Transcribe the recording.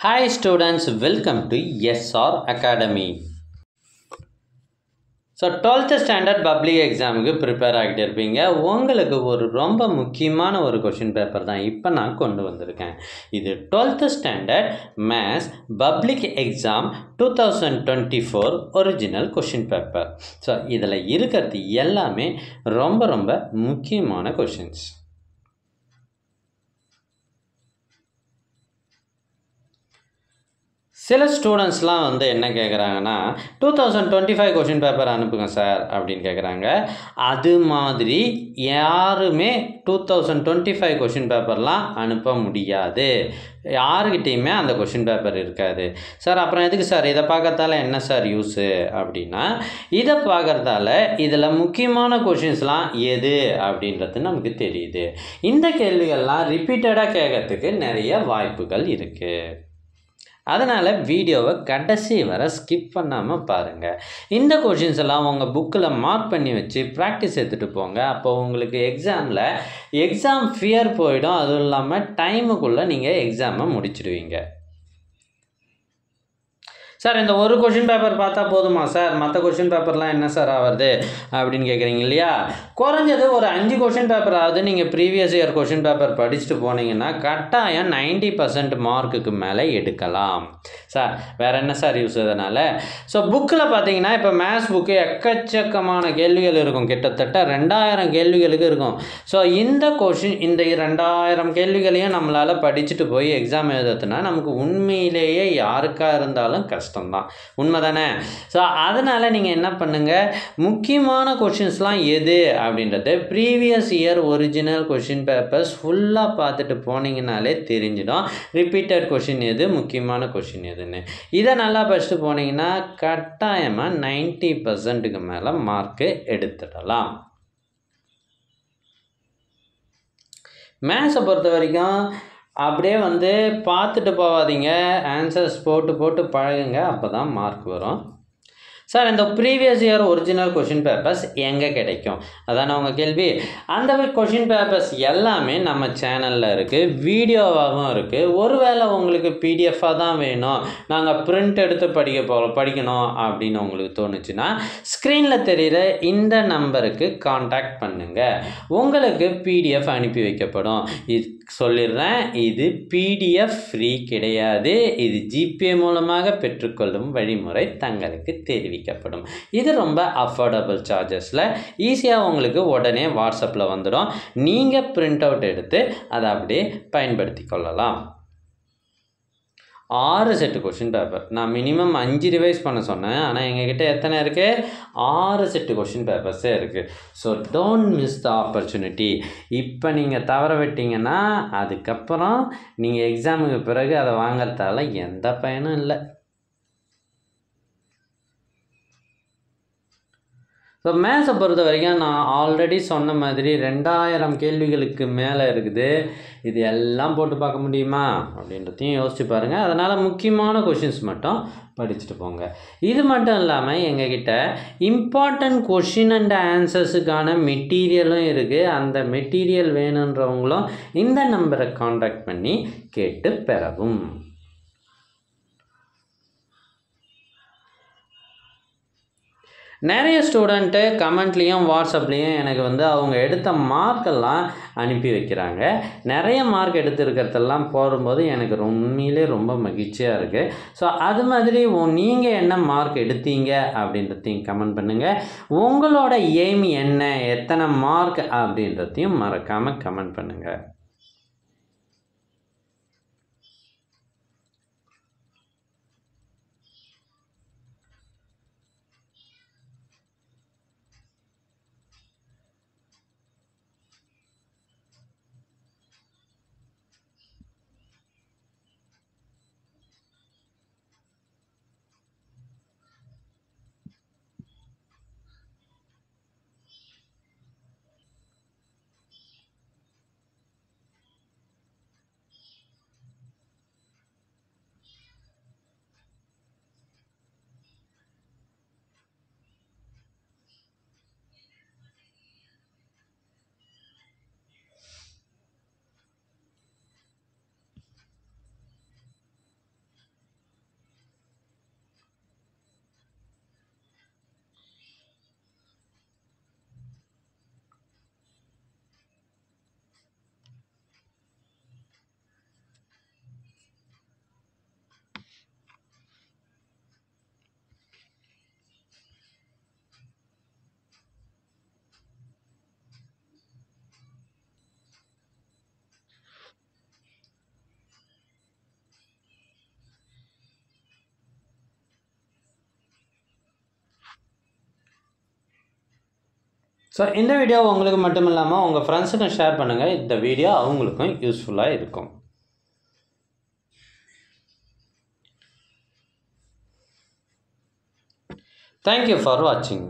Hi students, welcome to SR Academy. So 12th standard public எக்ஸாமுக்கு prepare ஆகிட்டு இருப்பீங்க. உங்களுக்கு ஒரு ரொம்ப முக்கியமான ஒரு கொஷின் பேப்பர் தான் இப்போ நான் கொண்டு வந்திருக்கேன். இது 12th standard maths public exam 2024 original question paper. So இதில் இருக்கிறது எல்லாமே ரொம்ப ரொம்ப முக்கியமான கொஷின்ஸ். சில ஸ்டூடெண்ட்ஸ்லாம் என்ன கேட்குறாங்கன்னா 2025 கொஷின் பேப்பர் அனுப்புங்க சார் அப்படின்னு கேட்குறாங்க. அது மாதிரி யாருமே 2025 கொஷின் பேப்பர்லாம் அனுப்ப முடியாது. யாருக்கிட்டேயுமே அந்த கொஷின் பேப்பர் இருக்காது. சார் அப்புறம் எதுக்கு சார் இதை பார்க்கறதால என்ன சார் யூஸு அப்படின்னா, இதை பார்க்கறதால இதில் முக்கியமான கொஷின்ஸ்லாம் எது அப்படின்றது நமக்கு தெரியுது. இந்த கேள்விகள்லாம் ரிப்பீட்டடாக கேட்கறதுக்கு நிறைய வாய்ப்புகள் இருக்குது. அதனால் வீடியோவை கடைசி வரை ஸ்கிப் பண்ணாமல் பாருங்கள். இந்த கொஷின்ஸ் எல்லாம் உங்கள் புக்கில் மார்க் பண்ணி வச்சு ப்ராக்டிஸ் எடுத்துகிட்டு போங்க. அப்போ உங்களுக்கு எக்ஸாம் ஃபியர் போயிடும். அதுவும் இல்லாமல் டைமுக்குள்ளே நீங்கள் எக்ஸாமை முடிச்சிடுவீங்க. சார் இந்த ஒரு கொஷின் பேப்பர் பார்த்தா போதுமா சார், மற்ற கொஷின் பேப்பர்லாம் என்ன சார் ஆகுது அப்படின்னு கேட்குறீங்க இல்லையா? குறைஞ்சது ஒரு 5 கொஷின் பேப்பர் ஆகுது நீங்கள் ப்ரீவியஸ் இயர் கொஷின் பேப்பர் படிச்சுட்டு போனீங்கன்னா கட்டாயம் 90% மார்க்குக்கு மேலே எடுக்கலாம். சார் வேறு என்ன சார் யூஸ் அதனால்? ஸோ புக்கில் பார்த்தீங்கன்னா இப்போ மேத்ஸ் புக்கு எக்கச்சக்கமான கேள்விகள் இருக்கும். கிட்டத்தட்ட 2000 கேள்விகளுக்கு இருக்கும். ஸோ இந்த 2000 கேள்விகளையும் நம்மளால் படிச்சுட்டு போய் எக்ஸாம் எழுதுறதுனா நமக்கு உண்மையிலேயே யாருக்காக இருந்தாலும் கஷ்டம்தான். உண்மை தானே? ஸோ அதனால் நீங்கள் என்ன பண்ணுங்கள், முக்கியமான கொஷின்ஸ்லாம் எது அப்படின்றது previous year original question papers ஃபுல்லாக பார்த்துட்டு போனீங்கனாலே தெரிஞ்சிடும் ரிப்பீட்டட் கொஷின் எது, முக்கியமான கொஷின் எதுன்னு. இதை நல்லா படிச்சுட்டு போனீங்கன்னா கட்டாயமாக 90%க்கு மேலே மார்க்கு எடுத்துடலாம். மேத்ஸை பொறுத்த வரைக்கும் அப்படியே பார்த்துட்டு போகாதீங்க, ஆன்சர்ஸ் போட்டு பழகுங்க, அப்போ தான் மார்க் வரும். சார் இந்த previous year original question papers எங்கே கிடைக்கும் அதான உங்கள் கேள்வி. அந்த கொஷின் பேப்பர்ஸ் எல்லாமே நம்ம சேனலில் இருக்குது, வீடியோவாகவும் இருக்குது. ஒருவேளை உங்களுக்கு பிடிஎஃபாக தான் வேணும், நாங்கள் பிரிண்ட் எடுத்து படிக்கணும் அப்படின்னு உங்களுக்கு தோணுச்சுன்னா ஸ்க்ரீனில் தெரிகிற இந்த நம்பருக்கு காண்டாக்ட் பண்ணுங்கள். உங்களுக்கு பிடிஎஃப் அனுப்பி வைக்கப்படும். இது சொல்லிடுறேன், இது பிடிஎஃப் ஃப்ரீ கிடையாது. இது ஜிபே மூலமாக பெற்றுக்கொள்ளும் வழிமுறை தங்களுக்கு தெரிவிக்கப்படும். இது ரொம்ப அஃபோர்டபுள் சார்ஜஸில் ஈஸியாக உங்களுக்கு உடனே வாட்ஸ்அப்பில் வந்துடும். நீங்கள் பிரிண்ட் அவுட் எடுத்து அதை அப்படியே பயன்படுத்தி கொள்ளலாம். 6 செட்டு கொஷின் பேப்பர். நான் மினிமம் 5 ரிவைஸ் பண்ண சொன்னேன், ஆனால் எங்ககிட்ட எத்தனை இருக்குது? 6 செட்டு கொஷின் பேப்பர்ஸே இருக்குது. So don't miss the opportunity. இப்போ நீங்கள் தவற விட்டீங்கன்னா அதுக்கப்புறம் நீங்கள் எக்ஸாமுக்கு பிறகு அதை வாங்கிறதால எந்த பயனும் இல்லை. ஸோ மேத்ஸை பொறுத்த வரைக்கும் நான் ஆல்ரெடி சொன்ன மாதிரி 2000 கேள்விகளுக்கு மேலே இருக்குது. இது எல்லாம் போட்டு பார்க்க முடியுமா அப்படின்றதையும் யோசிச்சு பாருங்கள். அதனால் முக்கியமான கொஷின்ஸ் மட்டும் படிச்சுட்டு போங்க. இது மட்டும் இல்லாமல் எங்ககிட்ட இம்பார்ட்டன்ட் கொஷின் அண்ட் ஆன்சர்ஸுக்கான மெட்டீரியலும் இருக்குது. அந்த மெட்டீரியல் வேணுன்றவங்களும் இந்த நம்பரை காண்டாக்ட் பண்ணி கேட்டு பெறவும். நிறைய ஸ்டூடெண்ட்டு கமெண்ட்லேயும் வாட்ஸ்அப்லேயும் எனக்கு அவங்க எடுத்த மார்க்கெல்லாம் அனுப்பி வைக்கிறாங்க. நிறைய மார்க் எடுத்துருக்கிறதெல்லாம் போடும்போது எனக்கு உண்மையிலே ரொம்ப மகிழ்ச்சியாக இருக்குது. ஸோ அது மாதிரி நீங்கள் என்ன மார்க் எடுத்தீங்க அப்படின்றதையும் கமெண்ட் பண்ணுங்கள். உங்களோட எய்ம் என்ன, எத்தனை மார்க் அப்படின்றதையும் மறக்காமல் கமெண்ட் பண்ணுங்கள். ஸோ இந்த வீடியோ உங்களுக்கு மட்டும் இல்லாமல் உங்கள் ஃப்ரெண்ட்ஸுக்கும் ஷேர் பண்ணுங்கள். இந்த வீடியோ அவங்களுக்கும் யூஸ்ஃபுல்லாக இருக்கும். Thank you for watching.